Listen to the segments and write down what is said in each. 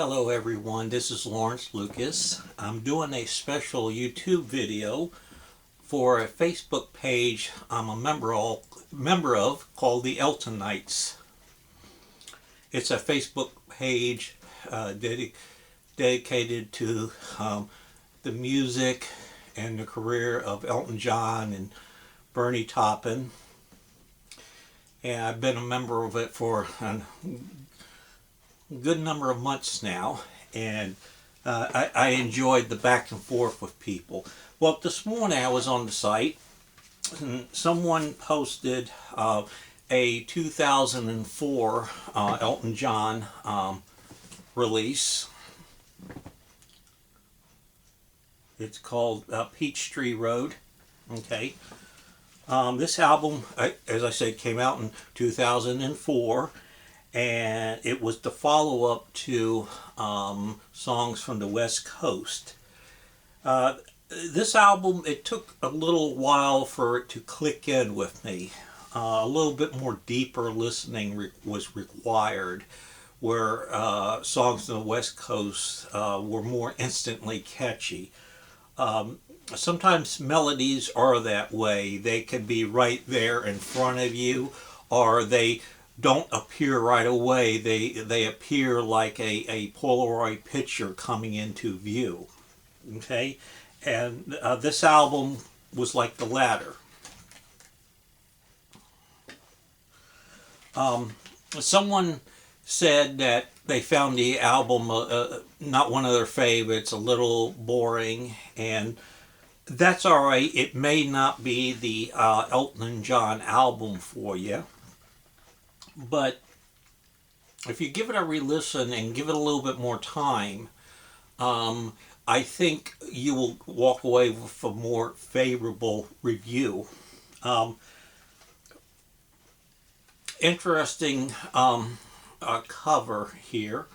Hello everyone, this is Lawrence Lucas. I'm doing a special YouTube video for a Facebook page I'm a member of called the Elton Knights. It's a Facebook page dedicated to the music and the career of Elton John and Bernie Taupin. And I've been a member of it for a good number of months now, and I enjoyed the back and forth with people. Well, this morning I was on the site and someone posted a 2004 Elton John release. It's called Peachtree Road. Okay. This album, as I said, came out in 2004, and it was the follow-up to Songs from the West Coast. This album, it took a little while for it to click in with me. A little bit more deeper listening was required, where Songs from the West Coast were more instantly catchy. Sometimes melodies are that way. They can be right there in front of you, or they don't appear right away. They appear like a Polaroid picture coming into view. Okay, and this album was like the latter. Someone said that they found the album not one of their favorites, a little boring, and that's all right. It may not be the Elton John album for you, but if you give it a re-listen and give it a little bit more time, I think you will walk away with a more favorable review. Interesting cover here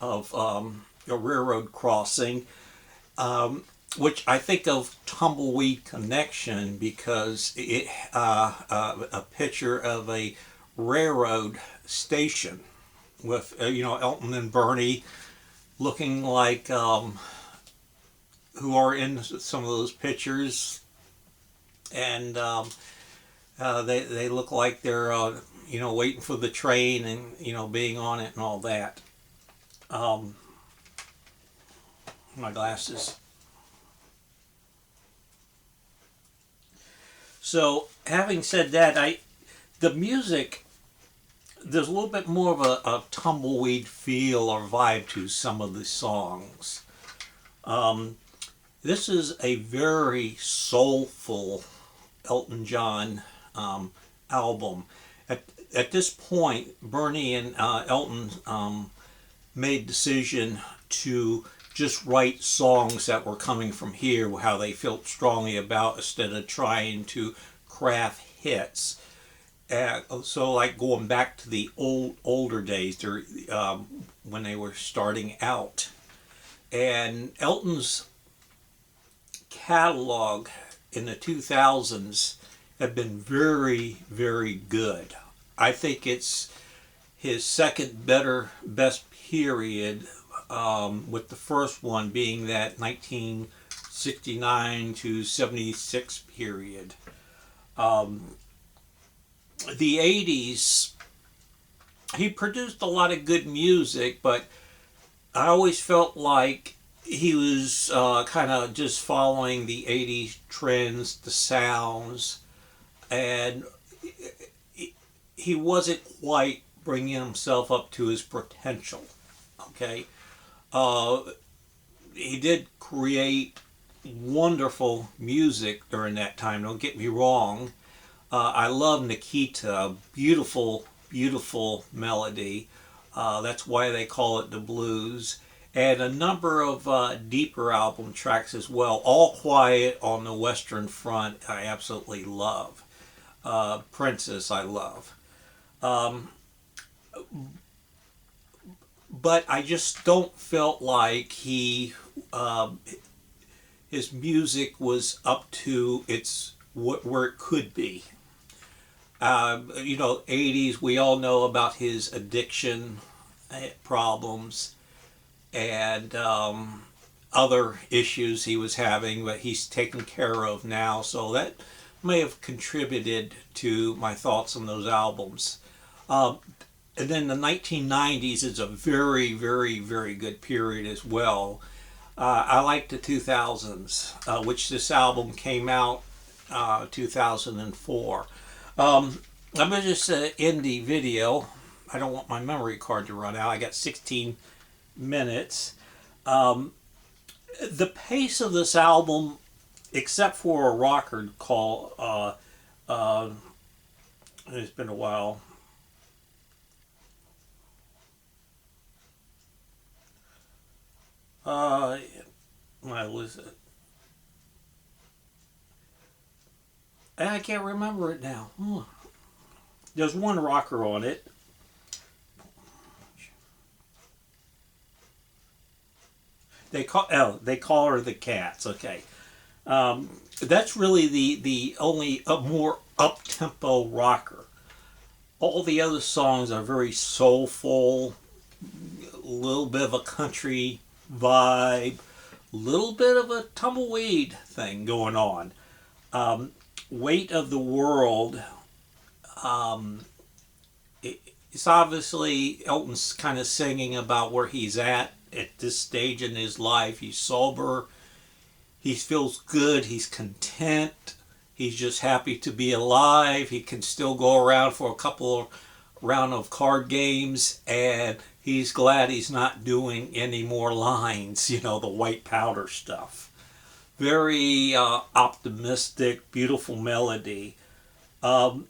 of a railroad crossing, which I think of Tumbleweed Connection, because it a picture of a railroad station with Elton and Bernie looking like who are in some of those pictures, and they look like they're waiting for the train and being on it and all that. My glasses. So, having said that, the music, there's a little bit more of a tumbleweed feel or vibe to some of the songs. This is a very soulful Elton John album. At this point, Bernie and Elton made a decision to just write songs that were coming from here, how they felt strongly about, instead of trying to craft hits. So, like going back to the older days, when they were starting out. And Elton's catalog in the 2000s had been very, very good. I think it's his second best period, with the first one being that 1969 to 76 period. The 80s, he produced a lot of good music, but I always felt like he was kind of just following the 80s trends, the sounds, and he wasn't quite bringing himself up to his potential. Okay, he did create wonderful music during that time. Don't get me wrong. I love Nikita, beautiful, beautiful melody. That's why they call it the blues. And a number of deeper album tracks as well. All Quiet on the Western Front, I absolutely love. Princess, I love. But I just don't felt like his music was up to where it could be. 80s, we all know about his addiction problems. and other issues he was having, but he's taken care of now. So that may have contributed to my thoughts on those albums. Um, and then the 1990s is a very, very, very good period as well. I like the 2000s, which this album came out 2004. I'm going to just end the video. I don't want my memory card to run out. I got 16 minutes. Um, the pace of this album, except for a rocker call, it's been a while. Uh, I was, I can't remember it now. There's one rocker on it. They call her the Cats. Okay, that's really the only more up tempo rocker. All the other songs are very soulful, a little bit of a country vibe, a little bit of a tumbleweed thing going on. Um, Weight of the World. Um, it's obviously Elton's kind of singing about where he's at this stage in his life. He's sober. He feels good. He's content. He's just happy to be alive. He can still go around for a couple of round of card games, and he's glad he's not doing any more lines. You know, the white powder stuff. Very optimistic, beautiful melody. Um,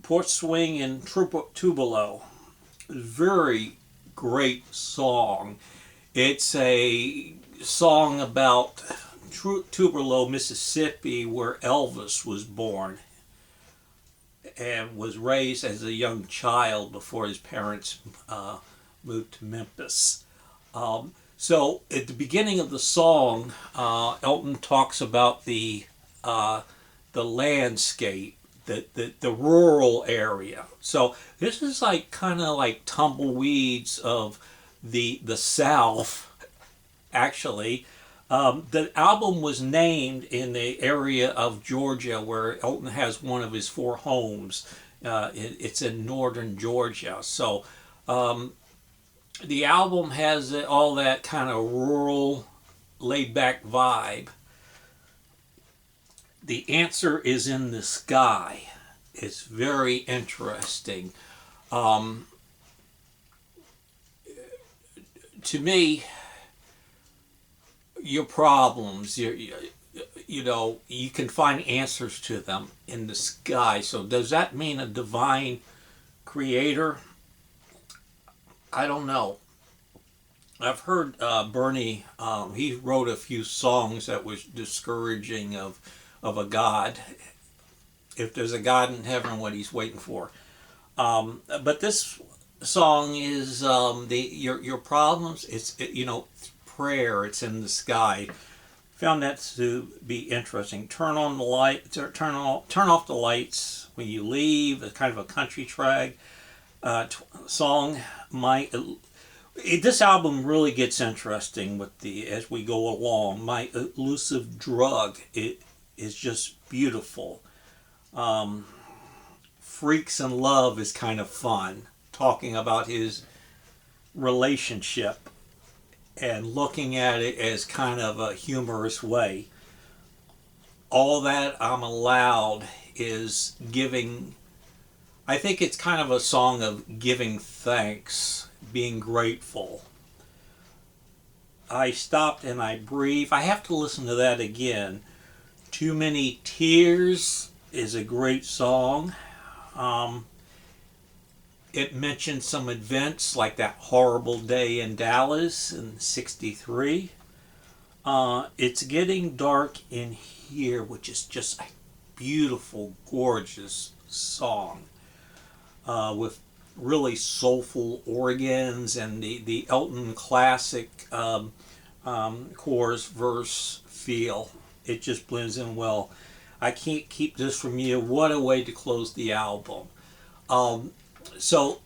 Port Swing and Tubalo. Very great song. It's a song about Tupelo, Mississippi, where Elvis was born and was raised as a young child before his parents moved to Memphis. So at the beginning of the song, Elton talks about the landscape, the rural area. So this is like kind of like tumbleweeds of the South, actually. The album was named in the area of Georgia where Elton has one of his four homes. It's in northern Georgia. So the album has all that kind of rural, laid back vibe. The answer is in the sky. It's very interesting. Um, to me, your problems, you know, you can find answers to them in the sky. So does that mean a divine creator? I don't know. I've heard Bernie. He wrote a few songs that was discouraging of a God. If there's a God in heaven, what he's waiting for. But this song is your problems. You know, prayer. It's in the sky. Found that to be interesting. Turn on the light. Turn off the lights when you leave. It's kind of a country track song. This album really gets interesting with as we go along. My elusive drug. It is just beautiful. Freaks in Love is kind of fun. Talking about his relationship and looking at it as kind of a humorous way. All That I'm Allowed is giving, I think it's kind of a song of giving thanks, being grateful. I Stopped and I Breathe. I have to listen to that again. Too Many Tears is a great song. It mentions some events like that horrible day in Dallas in '63. It's Getting Dark in Here, which is just a beautiful, gorgeous song with really soulful organs and the Elton classic chorus verse feel. It just blends in well. I Can't Keep This From You. What a way to close the album. So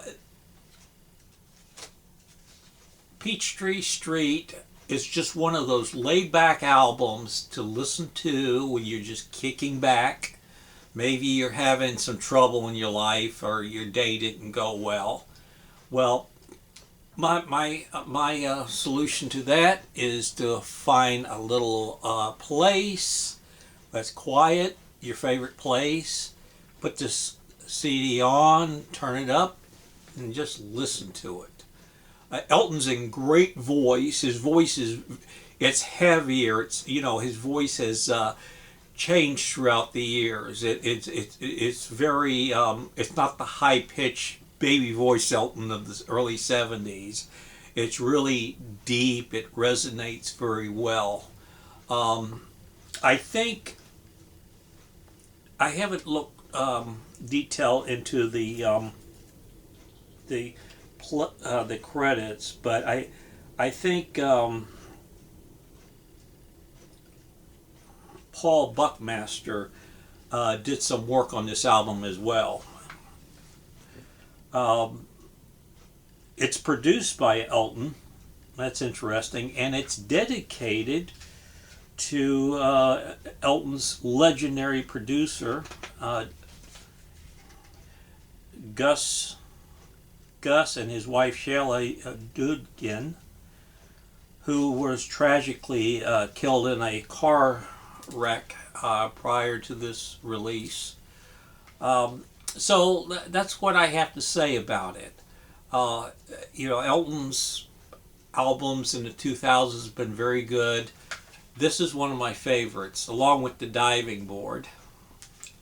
Peachtree Street is just one of those laid back albums to listen to when you're just kicking back. Maybe you're having some trouble in your life or your day didn't go well. Well, my solution to that is to find a little place that's quiet, your favorite place. Put this CD on, turn it up, and just listen to it. Elton's in great voice. His voice it's heavier. His voice has changed throughout the years. It's very it's not the high pitched baby voice Elton of the early 70s. It's really deep. It resonates very well. I think I haven't looked detail into the credits, but I think Paul Buckmaster did some work on this album as well. It's produced by Elton. That's interesting, and it's dedicated to Elton's legendary producer, Gus and his wife Shelley Dudkin, who was tragically killed in a car wreck prior to this release. So that's what I have to say about it. Elton's albums in the 2000s have been very good. This is one of my favorites, along with The Diving Board.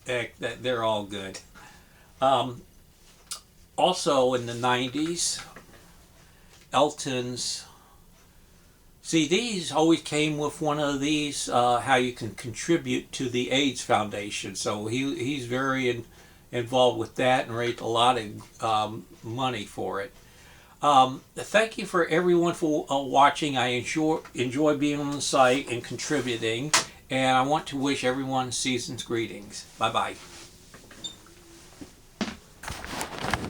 They're all good. Also in the 90s, Elton's CDs always came with one of these, how you can contribute to the AIDS Foundation. So he's very involved with that and raised a lot of money for it. Thank you for everyone for watching. I enjoy being on the site and contributing. And I want to wish everyone season's greetings. Bye-bye.